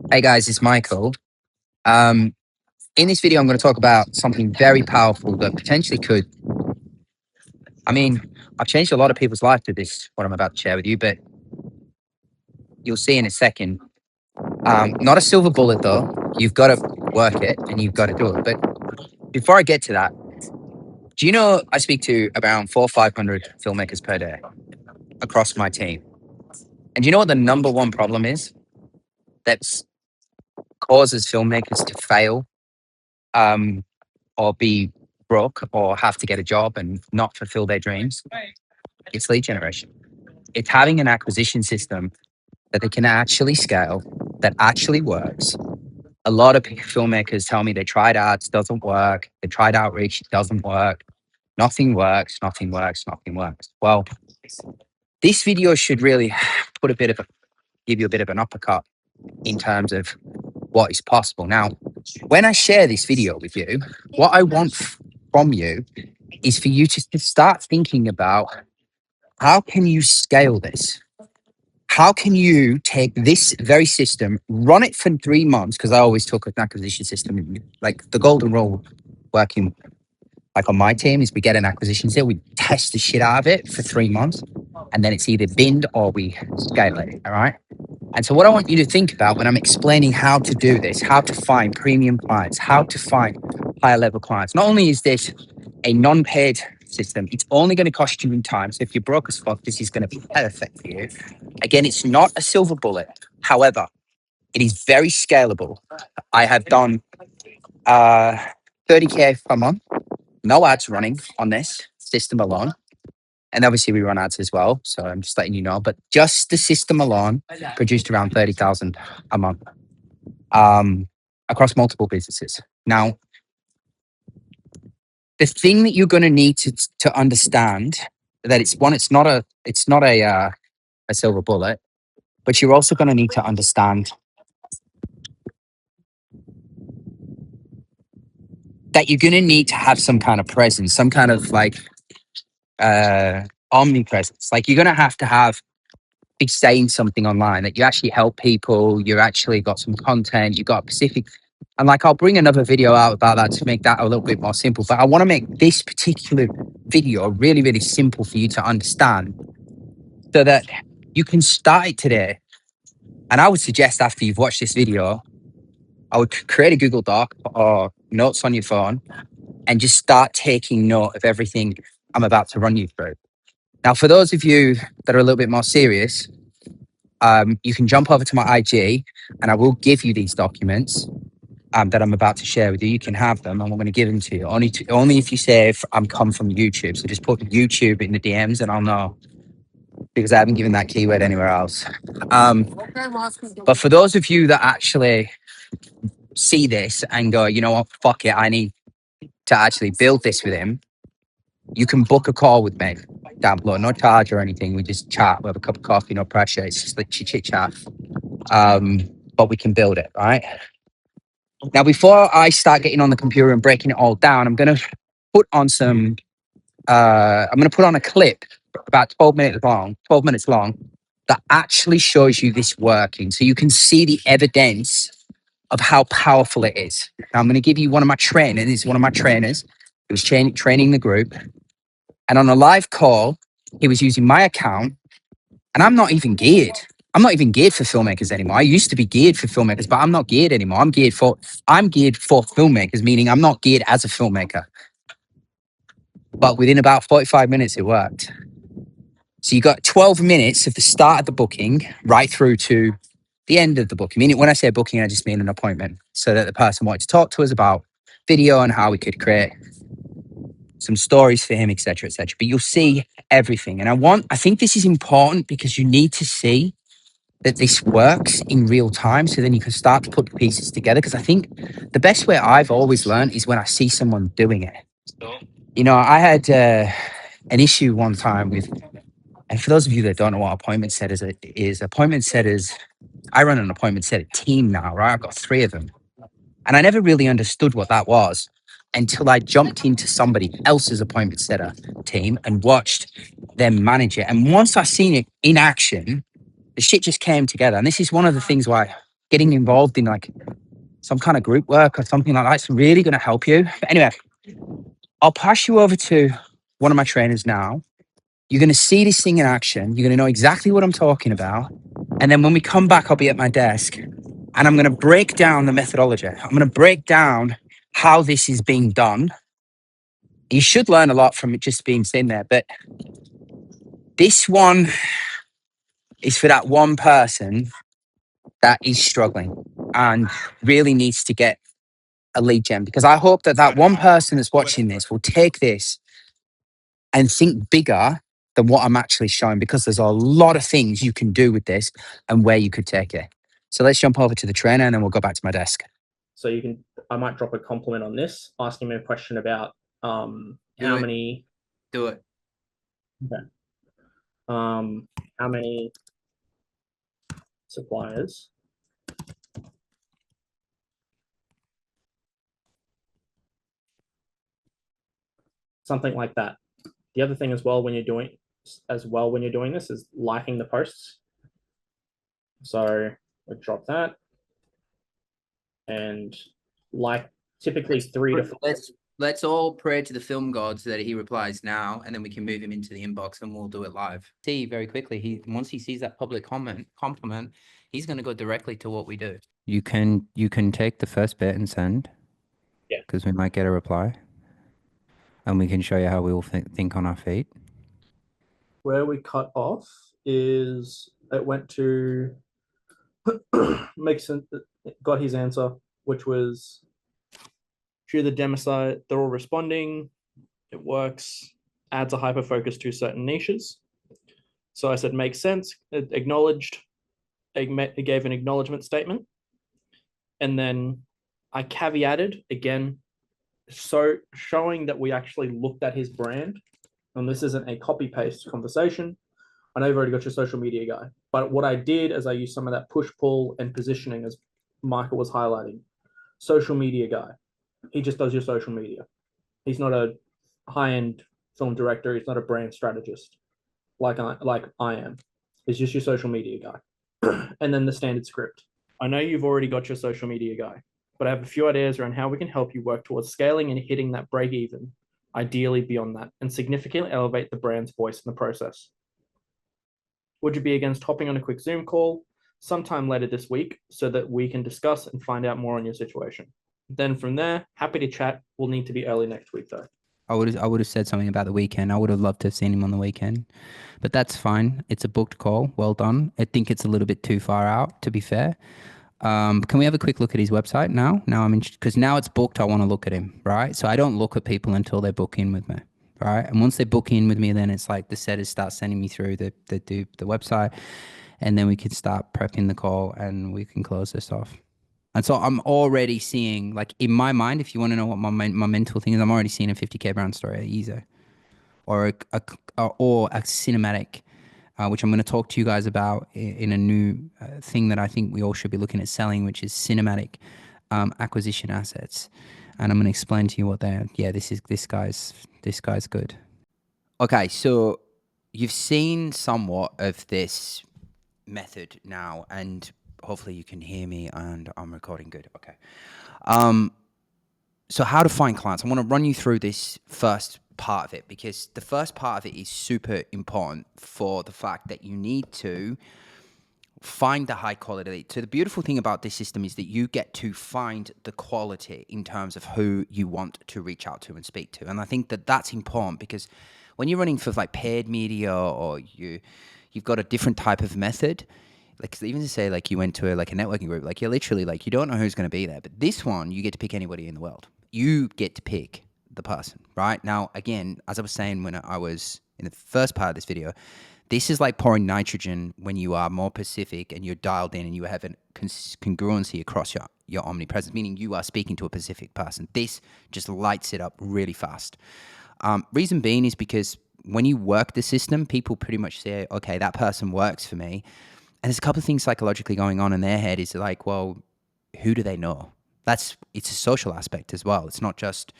Hey guys, it's Michael. Um, in this video, I'm going to talk about something very powerful that potentially could. I mean, I've changed a lot of people's life to this, what I'm about to share with you, but you'll see in a second. Not a silver bullet though. You've got to work it and you've got to do it. But before I get to that, do you know I speak to around 400 or 500 filmmakers per day across my team? And do you know what the number one problem is that causes filmmakers to fail? Or be broke or have to get a job and not fulfill their dreams, it's lead generation. It's having an acquisition system that they can actually scale, that actually works. A lot of filmmakers tell me they tried ads, doesn't work. They tried outreach, it doesn't work. Nothing works, nothing works, nothing works. Well, this video should really put give you a bit of an uppercut in terms of what is possible. Now, when I share this video with you, what I want from you is for you to start thinking about how can you scale this? How can you take this very system, run it for 3 months? Because I always talk an acquisition system, like the golden rule working like on my team is we get an acquisition deal, we test the shit out of it for 3 months, and then it's either binned or we scale it. All right. And so what I want you to think about when I'm explaining how to do this, how to find premium clients, how to find higher level clients, not only is this a non-paid system, it's only going to cost you in time. So if you're broke as fuck, this is going to be perfect for you. Again, it's not a silver bullet. However, it is very scalable. I have done 30K per month, no ads running on this system alone. And obviously we run ads as well. So I'm just letting you know, but just the system alone produced around 30,000 a month across multiple businesses. Now, the thing that you're going to need to understand that it's not a silver bullet, but you're also going to need to understand that you're going to need to have some kind of presence, some kind of like omnipresence. Like you're going to have be saying something online that you actually help people. You actually got some content. You got specific. And like, I'll bring another video out about that to make that a little bit more simple. But I want to make this particular video really, really simple for you to understand so that you can start it today. And I would suggest after you've watched this video, I would create a Google Doc or notes on your phone and just start taking note of everything I'm about to run you through. Now, for those of you that are a little bit more serious, you can jump over to my IG and I will give you these documents that I'm about to share with you. You can have them and I'm going to give them to you. Only if you say I'm come from YouTube. So just put YouTube in the DMs and I'll know, because I haven't given that keyword anywhere else. But for those of you that actually see this and go, you know what, fuck it, I need to actually build this with him, you can book a call with me down below. No charge or anything. We just chat. We have a cup of coffee, no pressure. It's just like chit chat. But we can build it, right? Now, before I start getting on the computer and breaking it all down, I'm going to put on a clip about 12 minutes long that actually shows you this working. So you can see the evidence of how powerful it is. Now, I'm going to give you one of my trainers. He's one of my trainers. He was training the group. And on a live call, he was using my account. And I'm not even geared. I'm not even geared for filmmakers anymore. I used to be geared for filmmakers, but I'm not geared anymore. I'm geared for filmmakers, meaning I'm not geared as a filmmaker. But within about 45 minutes, it worked. So you got 12 minutes of the start of the booking right through to the end of the booking. Meaning, when I say booking, I just mean an appointment, so that the person wanted to talk to us about video and how we could create some stories for him, etc., etc. But you'll see everything. And I think this is important because you need to see that this works in real time, so then you can start to put the pieces together. Because I think the best way I've always learned is when I see someone doing it. You know, I had an issue one time with, and for those of you that don't know what appointment setters is, I run an appointment setter team now, right? I've got 3 of them. And I never really understood what that was until I jumped into somebody else's appointment setter team and watched them manage it. And once I seen it in action, the shit just came together. And this is one of the things why getting involved in like some kind of group work or something like that's really going to help you. But anyway, I'll pass you over to one of my trainers now. You're going to see this thing in action. You're going to know exactly what I'm talking about. And then when we come back, I'll be at my desk and I'm going to break down the methodology. I'm going to break down how this is being done. You should learn a lot from it just being sitting there. But this one is for that one person that is struggling and really needs to get a lead gen, because I hope that that one person that's watching this will take this and think bigger than what I'm actually showing, because there's a lot of things you can do with this and where you could take it. So let's jump over to the trainer and then we'll go back to my desk. So I might drop a compliment on this, asking me a question about how many. Do it. Okay. How many suppliers something like that. The other thing as well when you're doing this is liking the posts. So we drop that and like typically 3 to 4. Let's all pray to the film god so that he replies now, and then we can move him into the inbox and we'll do it live. See very quickly, once he sees that public compliment, he's going to go directly to what we do. You can take the first bit and send. Yeah. Because we might get a reply. And we can show you how we all think on our feet. Where we cut off is it went to makes sense. Got his answer, which was through the demo site. They're all responding. It works. Adds a hyper focus to certain niches. So I said makes sense. It acknowledged. It gave an acknowledgement statement, and then I caveated again, so showing that we actually looked at his brand, and this isn't a copy paste conversation. I know you've already got your social media guy, but what I did is I used some of that push pull and positioning, as Michael was highlighting. Social media guy, he just does your social media. He's not a high-end film director. He's not a brand strategist like I am. He's just your social media guy. And then the standard script. I know you've already got your social media guy, but I have a few ideas around how we can help you work towards scaling and hitting that break even, ideally beyond that, and significantly elevate the brand's voice in the process. Would you be against hopping on a quick Zoom call sometime later this week so that we can discuss and find out more on your situation? Then from there, happy to chat. We'll need to be early next week though. I would have said something about the weekend. I would have loved to have seen him on the weekend, but that's fine. It's a booked call. Well done. I think it's a little bit too far out, to be fair. Can we have a quick look at his website now? Now I'm interested, because now it's booked. I want to look at him, right? So I don't look at people until they book in with me, right? And once they book in with me, then it's like the setters start sending me through the website, and then we can start prepping the call and we can close this off. And so I'm already seeing, like, in my mind, if you want to know what my mental thing is, I'm already seeing a 50K brand story easy, or a cinematic, which I'm going to talk to you guys about in a new thing that I think we all should be looking at selling, which is cinematic acquisition assets. And I'm going to explain to you what they're. Yeah, this guy's good. Okay, so you've seen somewhat of this method now, and hopefully you can hear me and I'm recording good. Okay. So how to find clients. I want to run you through this first part of it, because the first part of it is super important for the fact that you need to find the high quality. So the beautiful thing about this system is that you get to find the quality in terms of who you want to reach out to and speak to. And I think that that's important, because when you're running for like paid media, or you've got a different type of method, like even to say like you went to a networking group, like you're literally like, you don't know who's going to be there. But this one, you get to pick anybody in the world. You get to pick the person, right? Now, again, as I was saying when I was in the first part of this video, this is like pouring nitrogen when you are more Pacific and you're dialed in and you have a congruency across your omnipresence, meaning you are speaking to a Pacific person. This just lights it up really fast. Reason being is because when you work the system, people pretty much say, okay, that person works for me. And there's a couple of things psychologically going on in their head. Is like, well, who do they know? It's a social aspect as well. It's not just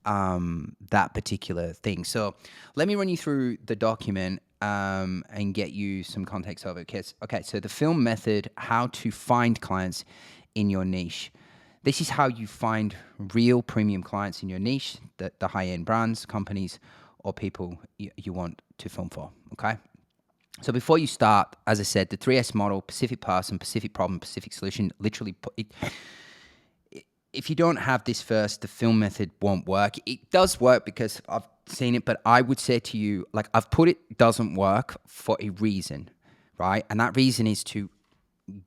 that particular thing. So let me run you through the document and get you some context of it. Okay, so the film method, how to find clients in your niche. This is how you find real premium clients in your niche, the high-end brands, companies, or people you want to film for, okay? So before you start, as I said, the 3S model, Pacific person, Pacific problem, Pacific solution, literally if you don't have this first, the film method won't work. It does work because I've seen it, but I would say to you, like I've put it doesn't work for a reason, right? And that reason is to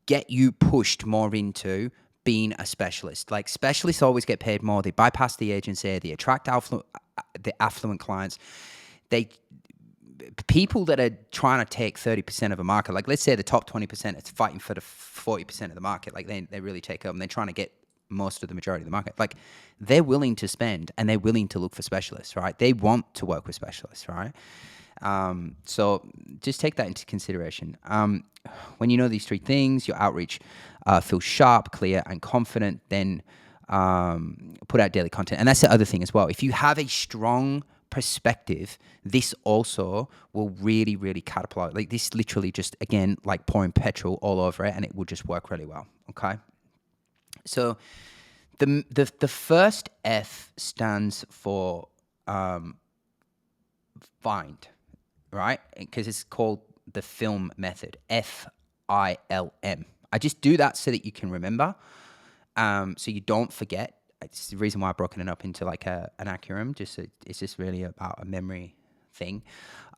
get you pushed more into being a specialist. Like specialists always get paid more. They bypass the agency. They attract the affluent clients. They people that are trying to take 30% of a market, like let's say the top 20% is fighting for the 40% of the market, like they really take up and they're trying to get most of the majority of the market. Like they're willing to spend and they're willing to look for specialists, right? They want to work with specialists, right? So just take that into consideration. When you know these three things, your outreach feels sharp, clear, and confident, then put out daily content. And that's the other thing as well. If you have a strong perspective, this also will really, really catapult. Like this literally just, again, like pouring petrol all over it and it will just work really well, okay? So the first F stands for find, right? Because it's called the film method, FILM. I just do that so that you can remember, so you don't forget. It's the reason why I've broken it up into like an acronym. It's just really about a memory thing.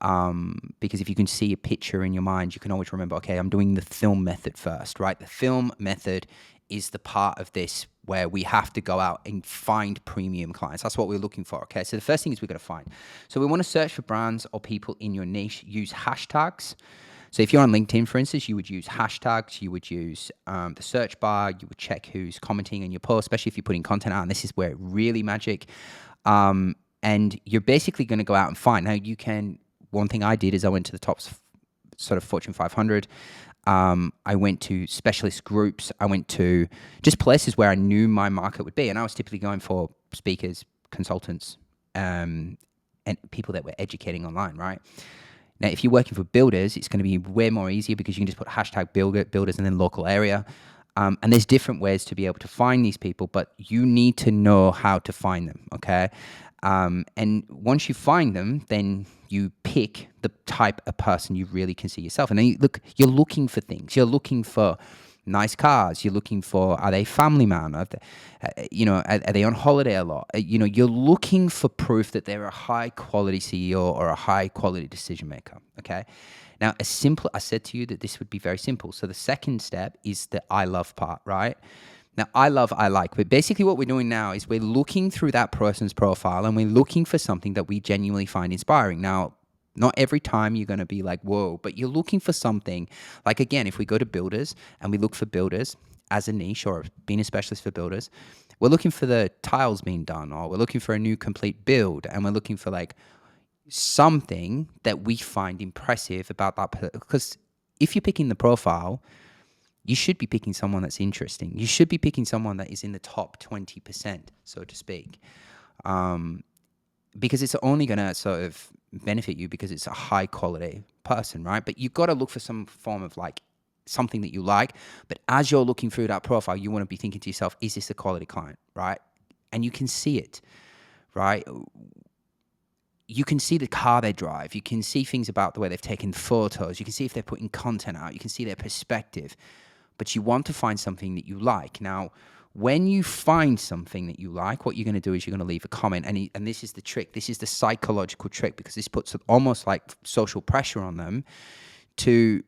Because if you can see a picture in your mind, you can always remember, okay, I'm doing the film method first, right? The film method is the part of this where we have to go out and find premium clients. That's what we're looking for, okay? So the first thing is we're going to find. So we want to search for brands or people in your niche, use hashtags. So if you're on LinkedIn, for instance, you would use hashtags, you would use the search bar, you would check who's commenting on your post, especially if you're putting content out, and this is where it really magic. And you're basically going to go out and find. Now you can, one thing I did is I went to the top sort of Fortune 500. I went to specialist groups. I went to just places where I knew my market would be. And I was typically going for speakers, consultants, and people that were educating online, right? Now, if you're working for builders, it's going to be way more easier because you can just put hashtag builders and then local area. And there's different ways to be able to find these people, but you need to know how to find them, okay? And once you find them, then you pick the type of person you really can see yourself. And then you're looking for things. You're looking for nice cars. You're looking for, are they family man? Are they on holiday a lot? You're looking for proof that they're a high quality CEO or a high quality decision maker. Okay. Now, I said to you that this would be very simple. So the second step is the I love part, right? Now, I like. But basically what we're doing now is we're looking through that person's profile and we're looking for something that we genuinely find inspiring. Now, not every time you're going to be like, whoa, but you're looking for something. Like, again, if we go to builders and we look for builders as a niche or being a specialist for builders, we're looking for the tiles being done, or we're looking for a new complete build, and we're looking for like something that we find impressive about that. Because if you're picking the profile, you should be picking someone that's interesting. You should be picking someone that is in the top 20%, so to speak. Because it's only going to sort of benefit you because it's a high quality person, right? But you've got to look for some form of like something that you like. But as you're looking through that profile, you want to be thinking to yourself, is this a quality client, right? And you can see it, right? You can see the car they drive. You can see things about the way they've taken photos. You can see if they're putting content out. You can see their perspective. But you want to find something that you like. Now, when you find something that you like, what you're going to do is you're going to leave a comment. And this is the trick. This is the psychological trick, because this puts almost like social pressure on them to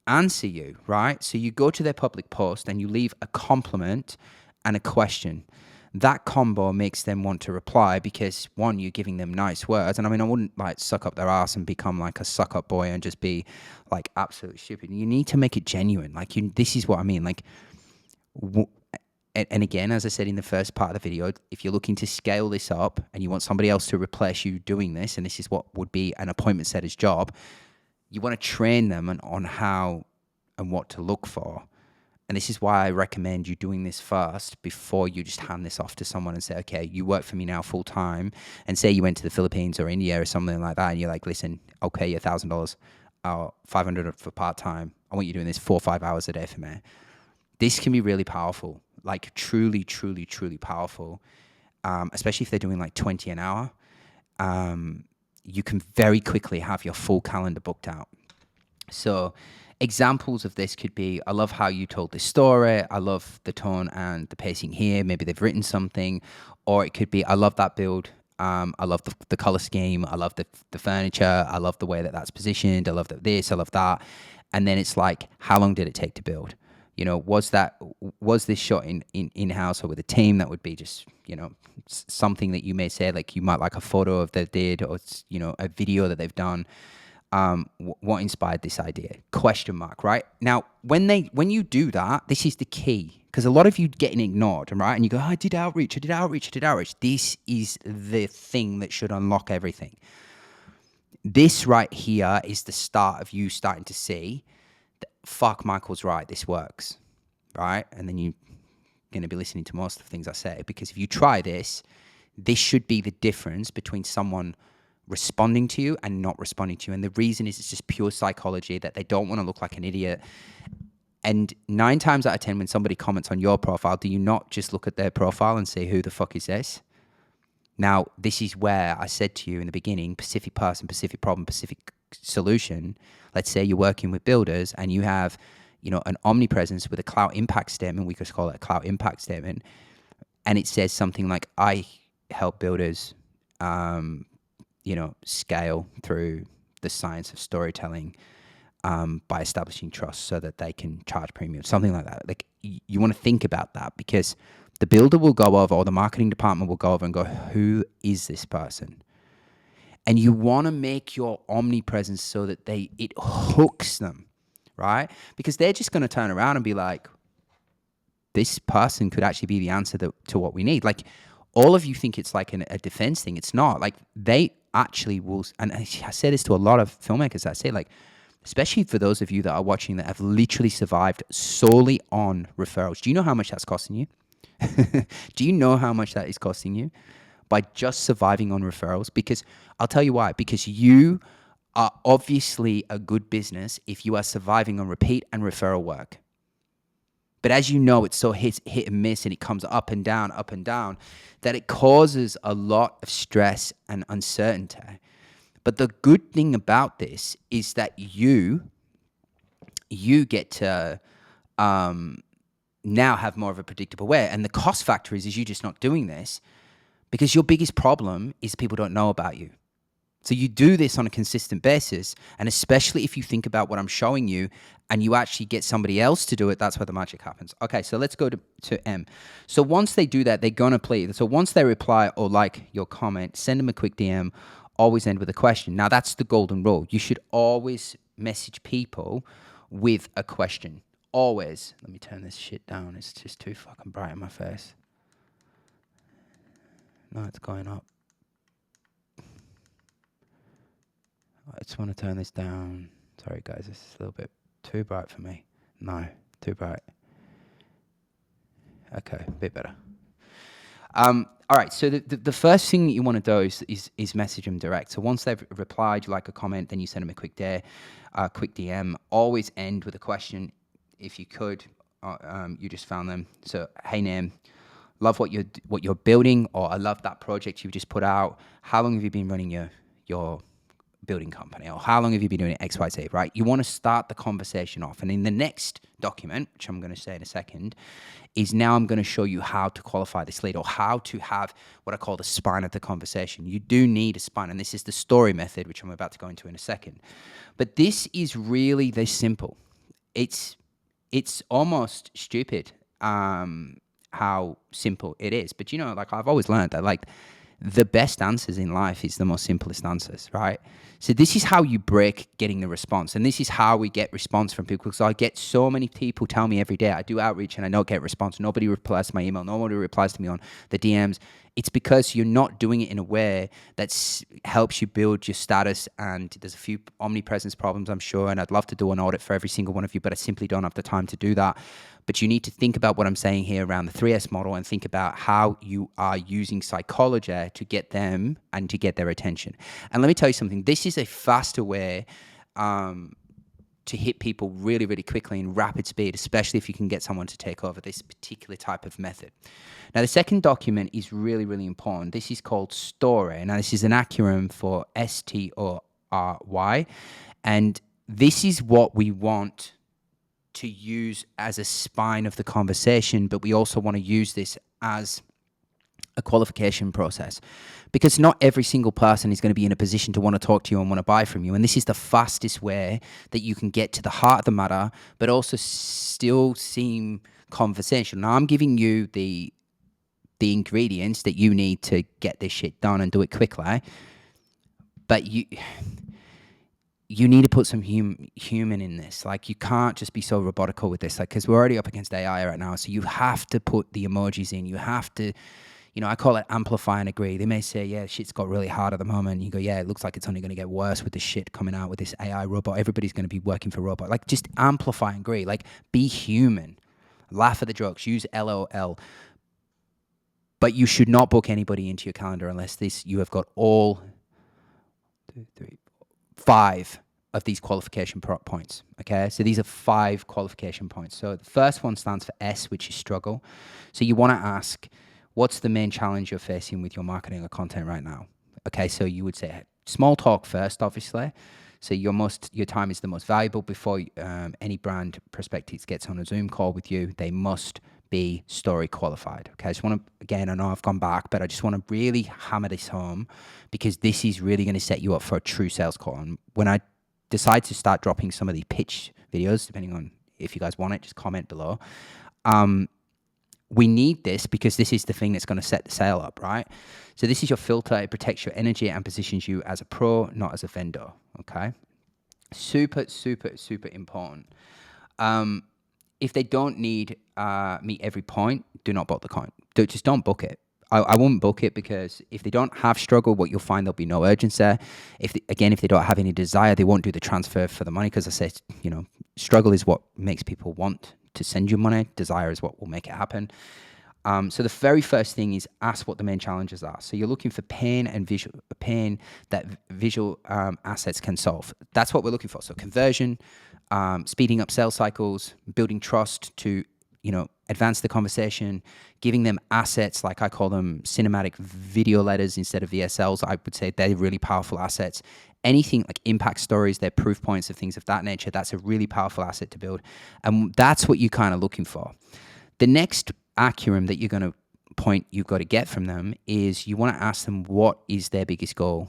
answer you, right? So you go to their public post and you leave a compliment and a question. That combo makes them want to reply because, one, you're giving them nice words. And I mean, I wouldn't like suck up their ass and become like a suck up boy and just be like absolutely stupid. You need to make it genuine. Like this is what I mean. Like, and again, as I said in the first part of the video, if you're looking to scale this up and you want somebody else to replace you doing this, and this is what would be an appointment setter's job, you want to train them on how and what to look for. and this is why I recommend you doing this first before you just hand this off to someone and say, okay, you work for me now full time. And say you went to the Philippines or India or something like that, and you're like, listen, I'll pay you $1,000 or $500 for part time. I want you doing this 4 or 5 hours a day for me. This can be really powerful, like truly, truly, truly powerful, especially if they're doing like 20 an hour. You can very quickly have your full calendar booked out. So examples of this could be, I love how you told this story. I love the tone and the pacing here. Maybe they've written something. Or it could be, I love that build. I love the color scheme. I love the furniture. I love the way that that's positioned. I love this. I love that. And then it's like, how long did it take to build? You know, was this shot in house or with a team? That would be just, you know, something that you may say, like you might like a photo of they did, or you know, a video that they've done. What inspired this idea? Question mark, right? Now, when you do that, this is the key, because a lot of you getting ignored, right? And you go, oh, I did outreach. This is the thing that should unlock everything. This right here is the start of you starting to see that, fuck, Michael's right, this works, right? And then you're going to be listening to most of the things I say, because if you try this should be the difference between someone responding to you and not responding to you. And the reason is, it's just pure psychology, that they don't want to look like an idiot. And 9 times out of 10, when somebody comments on your profile, do you not just look at their profile and say, who the fuck is this? Now, this is where I said to you in the beginning, Pacific person, Pacific problem, Pacific solution. Let's say you're working with builders and you have, you know, an omnipresence with a clout impact statement. We could call it a clout impact statement. And it says something like, I help builders, you know, scale through the science of storytelling by establishing trust so that they can charge premium, something like that. Like, you want to think about that, because the builder will go over, or the marketing department will go over and go, who is this person? And you want to make your omnipresence so that it hooks them, right? Because they're just going to turn around and be like, this person could actually be the answer to what we need. Like, all of you think it's like a defense thing. It's not. Like, they actually will. And I say this to a lot of filmmakers. I say, like, especially for those of you that are watching that have literally survived solely on referrals. Do you know how much that's costing you? Do you know how much that is costing you by just surviving on referrals? Because I'll tell you why. Because you are obviously a good business if you are surviving on repeat and referral work. But as you know, it's so hit and miss, and it comes up and down, that it causes a lot of stress and uncertainty. But the good thing about this is that you get to now have more of a predictable way. And the cost factor is you just not doing this, because your biggest problem is people don't know about you. So you do this on a consistent basis, and especially if you think about what I'm showing you and you actually get somebody else to do it, that's where the magic happens. Okay, so let's go to M. So once they do that, they're going to play. So once they reply or like your comment, send them a quick DM, always end with a question. Now, that's the golden rule. You should always message people with a question. Always. Let me turn this shit down. It's just too fucking bright in my face. No, it's going up. I just want to turn this down. Sorry, guys, this is a little bit too bright for me. No, too bright. Okay, a bit better. All right, so the first thing that you want to do is message them direct. So once they've replied, you like a comment, then you send them a quick DM. Always end with a question, if you could. You just found them. So, hey, name, love what you're building, or I love that project you just put out. How long have you been running your building company, or how long have you been doing XYZ, right? You want to start the conversation off. And in the next document, which I'm going to say in a second, is now I'm going to show you how to qualify this lead, or how to have what I call the spine of the conversation. You do need a spine, and this is the story method, which I'm about to go into in a second. But this is really this simple. It's almost stupid how simple it is. But, you know, like, I've always learned that, like, the best answers in life is the most simplest answers, right? So this is how you break getting the response. And this is how we get response from people. Because I get so many people tell me every day, I do outreach and I don't get response. Nobody replies to my email. Nobody replies to me on the DMs. It's because you're not doing it in a way that helps you build your status. And there's a few omnipresence problems, I'm sure. And I'd love to do an audit for every single one of you, but I simply don't have the time to do that. But you need to think about what I'm saying here around the 3S model and think about how you are using psychology to get them and to get their attention. And let me tell you something, this is a faster way to hit people really, really quickly in rapid speed, especially if you can get someone to take over this particular type of method. Now, the second document is really, really important. This is called STORY. Now, this is an acronym for STORY. And this is what we want to use as a spine of the conversation, but we also want to use this as a qualification process, because not every single person is going to be in a position to want to talk to you and want to buy from you. And this is the fastest way that you can get to the heart of the matter, but also still seem conversational. Now, I'm giving you the ingredients that you need to get this shit done and do it quickly, but you need to put some human in this. Like, you can't just be so robotical with this, like, because we're already up against AI right now. So you have to put the emojis in. You have to, I call it amplify and agree. They may say, yeah, shit's got really hard at the moment. You go, yeah, it looks like it's only going to get worse with the shit coming out with this AI robot. Everybody's going to be working for robot. Like, just amplify and agree. Like, be human. Laugh at the jokes. Use LOL. But you should not book anybody into your calendar unless you have got all 2, 3, 5 of these qualification points. Okay, so these are 5 qualification points. So the first one stands for S, which is struggle. So you want to ask, what's the main challenge you're facing with your marketing or content right now? Okay, so you would say small talk first, obviously. So your time is the most valuable. Before any brand prospectus gets on a Zoom call with you, they must be story qualified. Okay, I just want to, again, I know I've gone back, but I just want to really hammer this home, because this is really going to set you up for a true sales call. And when I decide to start dropping some of the pitch videos, depending on if you guys want it, just comment below. We need this because this is the thing that's going to set the sale up, right? So this is your filter. It protects your energy and positions you as a pro, not as a vendor. Okay, super, super, super important. If they don't need meet every point, do not book the coin. Just don't book it. I won't book it, because if they don't have struggle, what you'll find, there'll be no urgency. If they don't have any desire, they won't do the transfer for the money, because I say, struggle is what makes people want to send you money. Desire is what will make it happen. So the very first thing is ask what the main challenges are. So you're looking for pain that visual assets can solve. That's what we're looking for. So conversion, speeding up sales cycles, building trust to, advance the conversation, giving them assets, like I call them cinematic video letters instead of VSLs. I would say they're really powerful assets. Anything like impact stories, they're proof points of things of that nature. That's a really powerful asset to build. And that's what you're kind of looking for. The next acronym that you've got to get from them is you want to ask them what is their biggest goal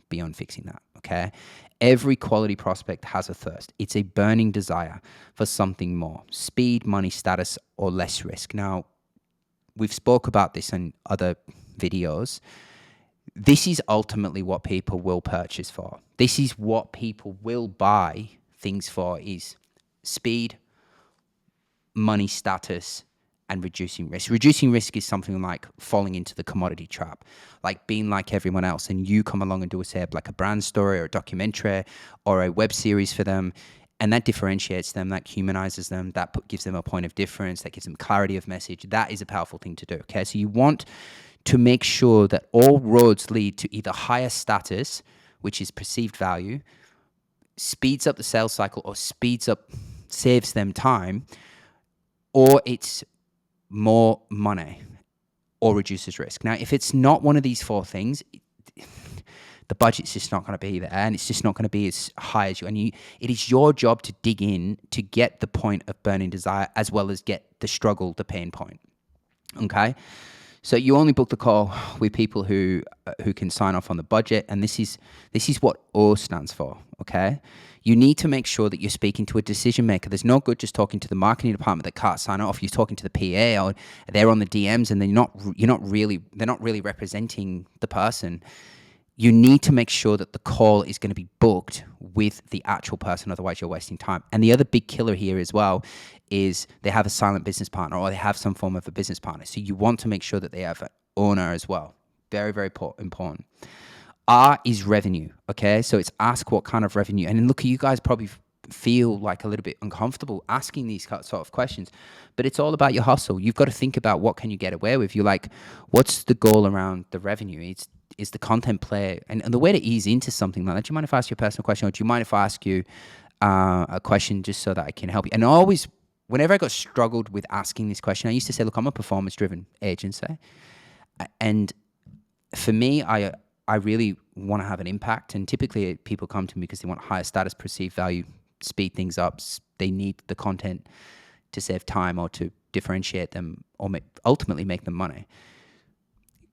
beyond fixing that. Okay. Every quality prospect has a thirst. It's a burning desire for something more: speed, money, status, or less risk. Now, we've spoke about this in other videos. This is ultimately what people will purchase for. This is what people will buy things for: is speed, money, status, and reducing risk. Reducing risk is something like falling into the commodity trap, like being like everyone else, and you come along and do like a brand story or a documentary or a web series for them, and that differentiates them, that humanizes them, that gives them a point of difference, that gives them clarity of message. That is a powerful thing to do. Okay, so you want to make sure that all roads lead to either higher status, which is perceived value, speeds up the sales cycle, or saves them time, or it's more money, or reduces risk. Now, if it's not one of these 4 things, the budget's just not going to be there, and it's just not going to be as high as you. And it is your job to dig in to get the point of burning desire, as well as get the struggle, the pain point. Okay, so you only book the call with people who can sign off on the budget, and this is what O stands for. Okay, you need to make sure that you're speaking to a decision maker. There's no good just talking to the marketing department that can't sign off. You're talking to the PA, or they're on the DMs, and they're not really representing the person. You need to make sure that the call is going to be booked with the actual person, otherwise you're wasting time. And the other big killer here as well is they have a silent business partner, or they have some form of a business partner. So you want to make sure that they have an owner as well. Very, very important. R is revenue. Okay, so it's ask what kind of revenue. And then look, you guys probably feel like a little bit uncomfortable asking these sort of questions. But it's all about your hustle. You've got to think about what can you get away with. You're like, what's the goal around the revenue? Is the content play, and the way to ease into something like that. Do you mind if I ask you a personal question, or do you mind if I ask you a question just so that I can help you? And I always, whenever I got struggled with asking this question, I used to say, look, I'm a performance driven agency, and for me, I really want to have an impact, and typically people come to me because they want higher status, perceived value, speed things up. They need the content to save time or to differentiate them or ultimately make them money.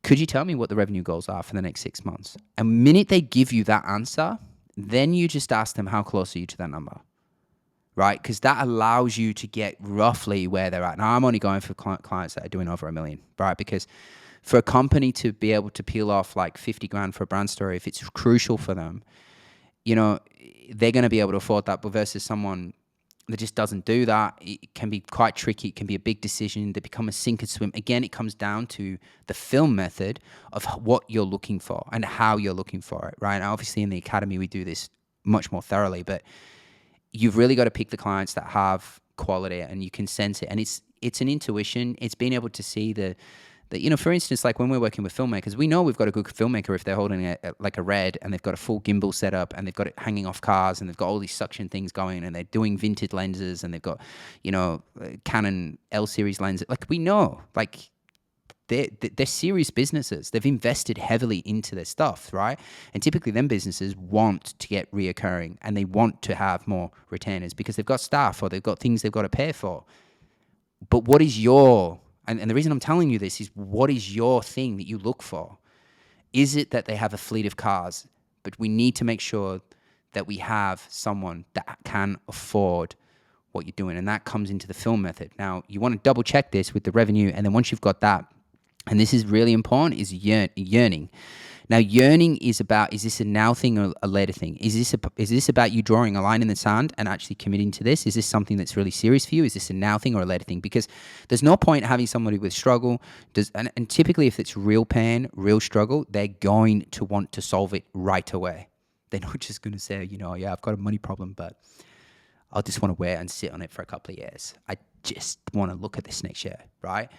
Could you tell me what the revenue goals are for the next 6 months? And the minute they give you that answer, then you just ask them, how close are you to that number? Right? Because that allows you to get roughly where they're at. Now, I'm only going for clients that are doing over $1 million, right? Because for a company to be able to peel off like 50 grand for a brand story, if it's crucial for them, you know, they're going to be able to afford that. But versus someone that just doesn't do that, it can be quite tricky. It can be a big decision. They become a sink and swim. Again, it comes down to the film method of what you're looking for and how you're looking for it, right? And obviously in the academy, we do this much more thoroughly, but you've really got to pick the clients that have quality and you can sense it. And it's an intuition. It's being able to see the you know, for instance, like when we're working with filmmakers, we know we've got a good filmmaker if they're holding like a Red and they've got a full gimbal setup and they've got it hanging off cars and they've got all these suction things going and they're doing vintage lenses and they've got, you know, Canon L series lenses. Like we know, like they're serious businesses. They've invested heavily into their stuff, right? And typically them businesses want to get reoccurring and they want to have more retainers because they've got staff or they've got things they've got to pay for. But what is your, and the reason I'm telling you this is, what is your thing that you look for? Is it that they have a fleet of cars? But we need to make sure that we have someone that can afford what you're doing. And that comes into the film method. Now, you want to double check this with the revenue. And then once you've got that, and this is really important, is yearning. Now, yearning is about, is this a now thing or a later thing? Is this about you drawing a line in the sand and actually committing to this? Is this something that's really serious for you? Is this a now thing or a later thing? Because there's no point having somebody with struggle. And typically if it's real pain, real struggle, they're going to want to solve it right away. They're not just going to say, you know, yeah, I've got a money problem, but I'll just want to wait and sit on it for a couple of years. I just want to look at this next year, right?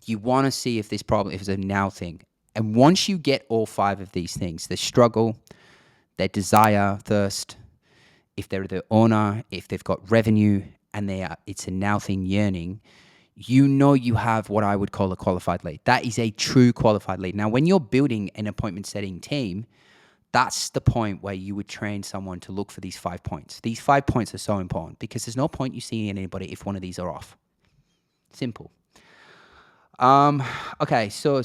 You want to see if this problem, if it's a now thing. And once you get all 5 of these things, the struggle, their desire, thirst, if they're the owner, if they've got revenue, and it's a now thing, yearning, you know you have what I would call a qualified lead. That is a true qualified lead. Now, when you're building an appointment setting team, that's the point where you would train someone to look for these 5 points. These 5 points are so important because there's no point you seeing anybody if one of these are off. Simple. Okay, so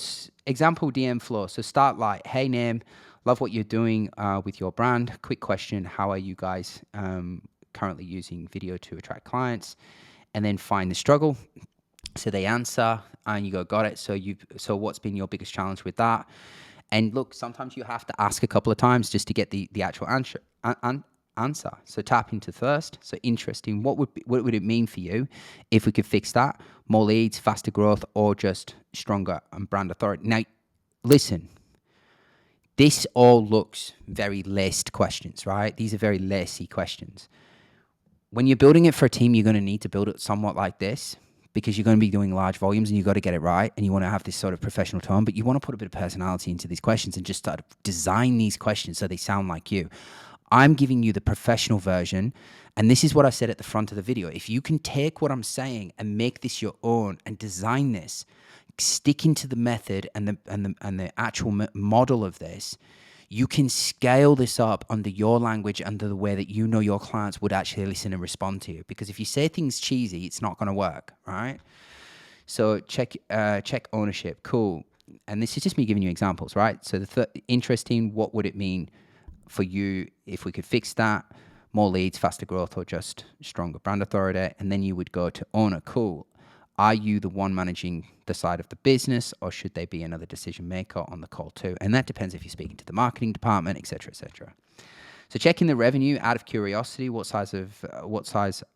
example DM flow. So start like, hey, name, love what you're doing with your brand. Quick question, how are you guys currently using video to attract clients? And then find the struggle. So they answer and you go, got it. So what's been your biggest challenge with that? And look, sometimes you have to ask a couple of times just to get the actual answer. So tap into first. So interesting. What would it mean for you if we could fix that? More leads, faster growth, or just stronger brand authority? Now, listen. This all looks very laced questions, right? These are very lacy questions. When you're building it for a team, you're going to need to build it somewhat like this because you're going to be doing large volumes and you've got to get it right and you want to have this sort of professional tone, but you want to put a bit of personality into these questions and just start to design these questions so they sound like you. I'm giving you the professional version, and this is what I said at the front of the video. If you can take what I'm saying and make this your own and design this, sticking to the method and the actual model of this, you can scale this up under your language, under the way that you know your clients would actually listen and respond to you. Because if you say things cheesy, it's not going to work, right? So check ownership. Cool. And this is just me giving you examples, right? So interesting, what would it mean for you if we could fix that? More leads, faster growth, or just stronger brand authority? And then you would go to owner. Cool. Are you the one managing the side of the business, or should they be another decision maker on the call too? And that depends if you're speaking to the marketing department, et cetera, et cetera. So checking the revenue out of curiosity, what size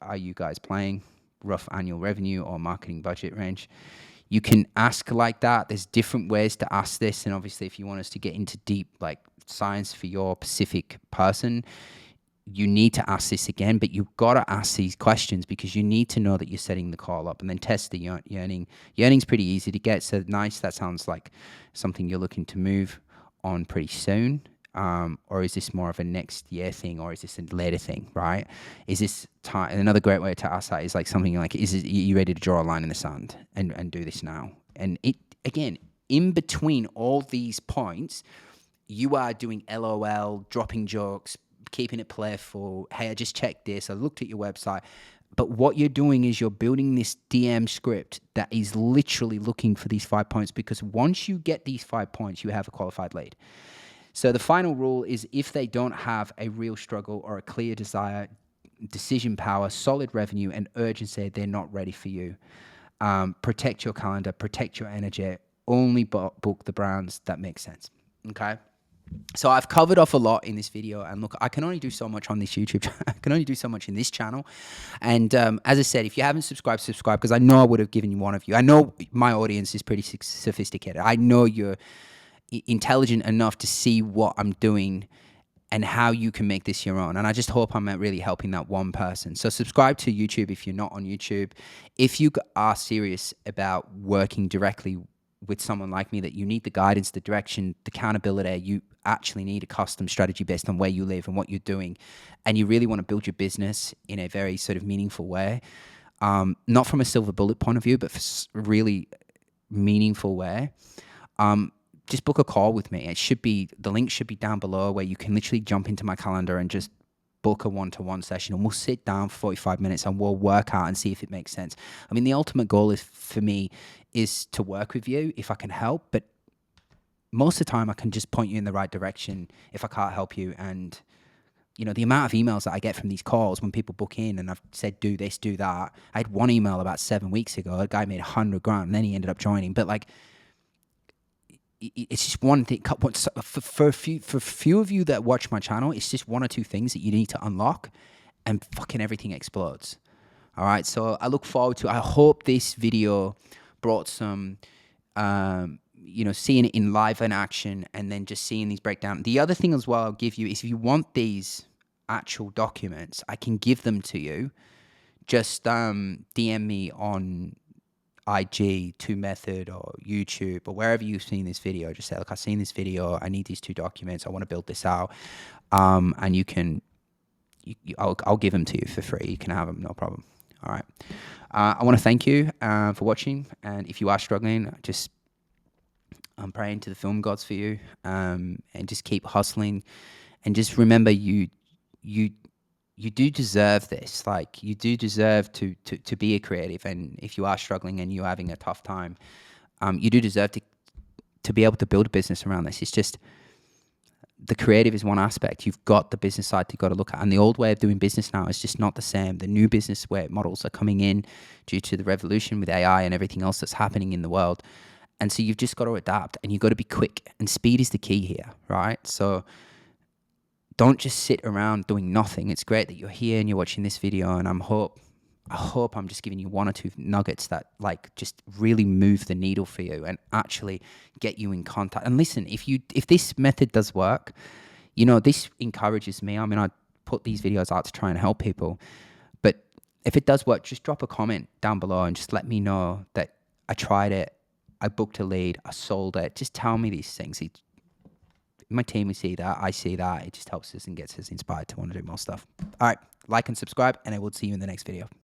are you guys playing? Rough annual revenue or marketing budget range? You can ask like that. There's different ways to ask this. And obviously if you want us to get into deep like science for your specific person, you need to ask this again, but you've got to ask these questions because you need to know that you're setting the call up, and then test the yearning. Yearning's pretty easy to get. So nice. That sounds like something you're looking to move on pretty soon. Or is this more of a next year thing, or is this a later thing, right? Is this time? Another great way to ask that is like something like, are you ready to draw a line in the sand and do this now? And it, again, in between all these points, you are doing LOL, dropping jokes, keeping it playful. Hey, I just checked this. I looked at your website. But what you're doing is you're building this DM script that is literally looking for these 5 points, because once you get these 5 points, you have a qualified lead. So the final rule is, if they don't have a real struggle or a clear desire, decision power, solid revenue, and urgency, they're not ready for you. Protect your calendar, protect your energy. Only book the brands that make sense. Okay. So I've covered off a lot in this video, and look, I can only do so much on this YouTube. I can only do so much in this channel. And as I said, if you haven't subscribed, subscribe, because I know I would have given you one of you. I know my audience is pretty sophisticated. I know you're intelligent enough to see what I'm doing and how you can make this your own. And I just hope I'm really helping that one person. So subscribe to YouTube if you're not on YouTube. If you are serious about working directly with someone like me, that you need the guidance, the direction, the accountability, you actually need a custom strategy based on where you live and what you're doing, and you really want to build your business in a very sort of meaningful way, not from a silver bullet point of view, but really meaningful way, just book a call with me. The link should be down below, where you can literally jump into my calendar and just book a one-to-one session, and we'll sit down for 45 minutes and we'll work out and see if it makes sense. I mean, the ultimate goal is, for me, is to work with you if I can help, but most of the time I can just point you in the right direction if I can't help you. And the amount of emails that I get from these calls when people book in and I've said, do this, do that. I had one email about 7 weeks ago. A guy made 100 grand and then he ended up joining. But like, it's just one thing. For a few of you that watch my channel, it's just one or two things that you need to unlock, and fucking everything explodes. All right. So I look forward to. I hope this video brought some, seeing it in live and action, and then just seeing these breakdown. The other thing as well I'll give you is, if you want these actual documents, I can give them to you. Just DM me on IG, 2Method, or YouTube, or wherever you've seen this video. Just say, look, I've seen this video. I need these 2 documents. I want to build this out. And you can, I'll give them to you for free. You can have them, no problem. All right. I want to thank you for watching. And if you are struggling, I'm praying to the film gods for you, and just keep hustling, and just remember you do deserve this. Like, you do deserve to be a creative. And if you are struggling and you're having a tough time, you do deserve to be able to build a business around this. It's just, the creative is one aspect. You've got the business side to go to look at. And the old way of doing business now is just not the same. The new business way models are coming in due to the revolution with AI and everything else that's happening in the world. And so you've just got to adapt, and you've got to be quick. And speed is the key here, right? So don't just sit around doing nothing. It's great that you're here and you're watching this video, and I hope I'm just giving you one or two nuggets that like just really move the needle for you and actually get you in contact. And listen, if this method does work, this encourages me. I mean, I put these videos out to try and help people, but if it does work, just drop a comment down below and just let me know that I tried it, I booked a lead, I sold it. Just tell me these things. My team will see that. I see that. It just helps us and gets us inspired to want to do more stuff. All right. Like and subscribe, and I will see you in the next video.